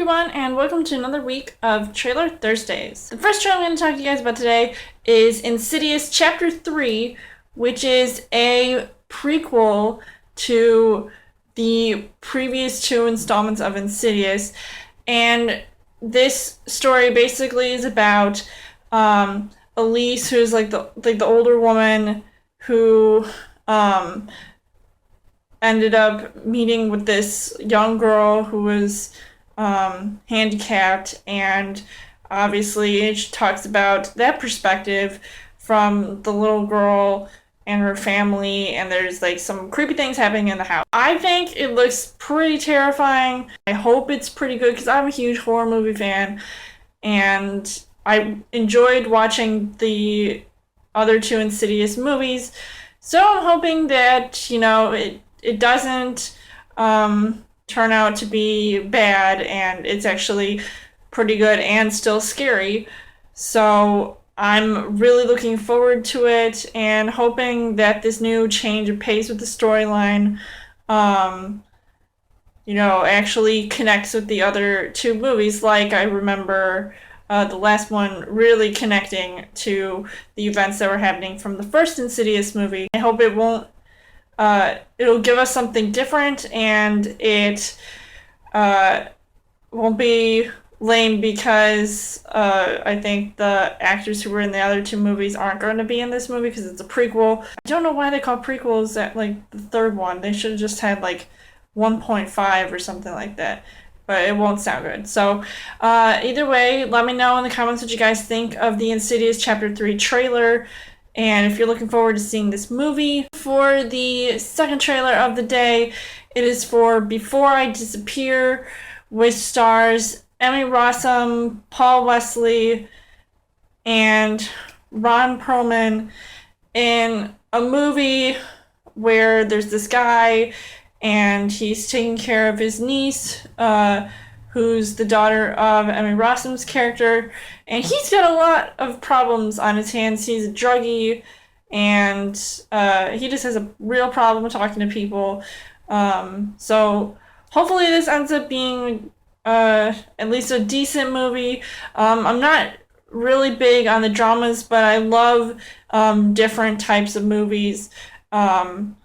everyone, and welcome to another week of Trailer Thursdays. The first trailer I'm going to talk to you guys about today is Insidious Chapter 3, which is a prequel to the previous two installments of Insidious. And this story basically is about Elise, who's like the older woman who ended up meeting with this young girl who was handicapped, and obviously it talks about that perspective from the little girl and her family, and there's like some creepy things happening in the house. I think it looks pretty terrifying. I hope it's pretty good because I'm a huge horror movie fan, and I enjoyed watching the other two Insidious movies, so I'm hoping that, you know, it doesn't turn out to be bad, and it's actually pretty good and still scary. So I'm really looking forward to it and hoping that this new change of pace with the storyline, actually connects with the other two movies. Like, I remember the last one really connecting to the events that were happening from the first Insidious movie. I hope it won't it'll give us something different, and it won't be lame because I think the actors who were in the other two movies aren't going to be in this movie because it's a prequel. I don't know why they call prequels at like the third one. They should have just had like 1.5 or something like that, but it won't sound good. So either way, let me know in the comments what you guys think of the Insidious Chapter 3 trailer, and if you're looking forward to seeing this movie. For the second trailer of the day, it is for Before I Disappear, which stars Emmy Rossum, Paul Wesley, and Ron Perlman in a movie where there's this guy and he's taking care of his niece, who's the daughter of Emmy Rossum's character, and he's got a lot of problems on his hands. He's a druggie, and he just has a real problem talking to people. So hopefully this ends up being at least a decent movie. I'm not really big on the dramas, but I love different types of movies. And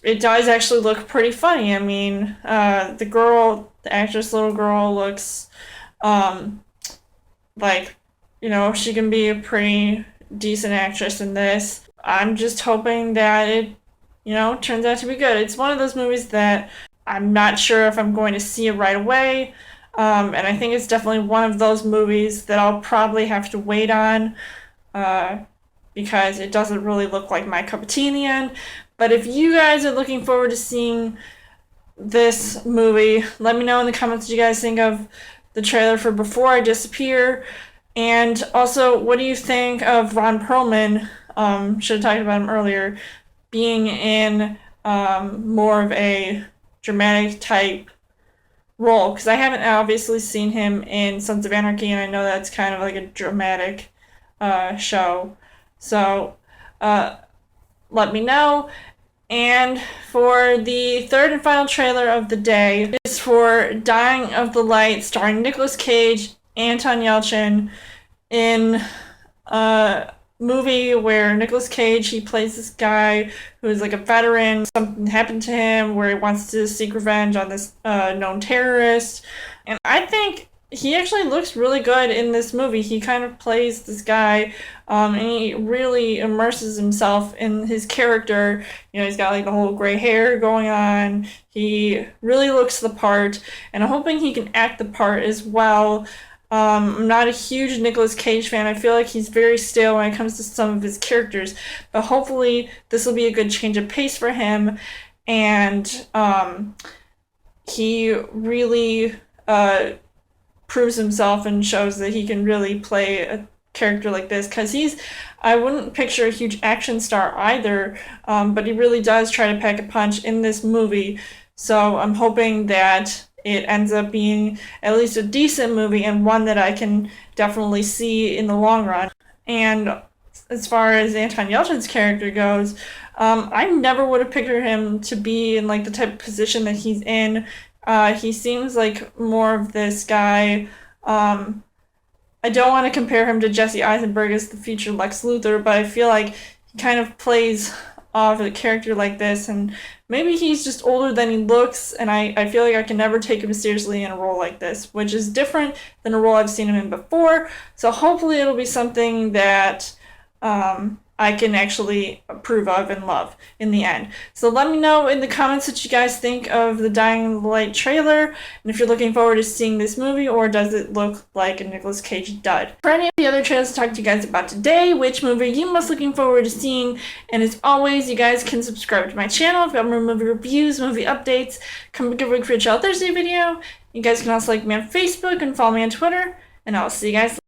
it does actually look pretty funny. I mean, the actress little girl looks like, she can be a pretty decent actress in this. I'm just hoping that it, turns out to be good. It's one of those movies that I'm not sure if I'm going to see it right away. And I think it's definitely one of those movies that I'll probably have to wait on because it doesn't really look like my cup of tea in the end. But if you guys are looking forward to seeing this movie, let me know in the comments what you guys think of the trailer for Before I Disappear. And also, what do you think of Ron Perlman, should have talked about him earlier, being in more of a dramatic type role? Because I haven't obviously seen him in Sons of Anarchy, and I know that's kind of like a dramatic show. So let me know. And for the third and final trailer of the day, is for Dying of the Light, starring Nicolas Cage, Anton Yelchin, in a movie where Nicolas Cage, he plays this guy who is like a veteran. Something happened to him where he wants to seek revenge on this known terrorist. And I think he actually looks really good in this movie. He kind of plays this guy, and he really immerses himself in his character. He's got like the whole gray hair going on. He really looks the part, and I'm hoping he can act the part as well. I'm not a huge Nicolas Cage fan. I feel like he's very stale when it comes to some of his characters, but hopefully this will be a good change of pace for him, and he really proves himself and shows that he can really play a character like this, because I wouldn't picture a huge action star either, but he really does try to pack a punch in this movie. So I'm hoping that it ends up being at least a decent movie, and one that I can definitely see in the long run. And as far as Anton Yelchin's character goes, I never would have pictured him to be in like the type of position that he's in. He seems like more of this guy. I don't want to compare him to Jesse Eisenberg as the future Lex Luthor, but I feel like he kind of plays off a character like this, and maybe he's just older than he looks, and I feel like I can never take him seriously in a role like this, which is different than a role I've seen him in before, so hopefully it'll be something that I can actually approve of and love in the end. So let me know in the comments what you guys think of the Dying Light trailer, and if you're looking forward to seeing this movie, or does it look like a Nicolas Cage dud. For any of the other trailers to talk to you guys about today, which movie you most looking forward to seeing, and as always, you guys can subscribe to my channel if you want more movie reviews, movie updates, come give a Creature Thursday video. You guys can also like me on Facebook and follow me on Twitter, and I'll see you guys later.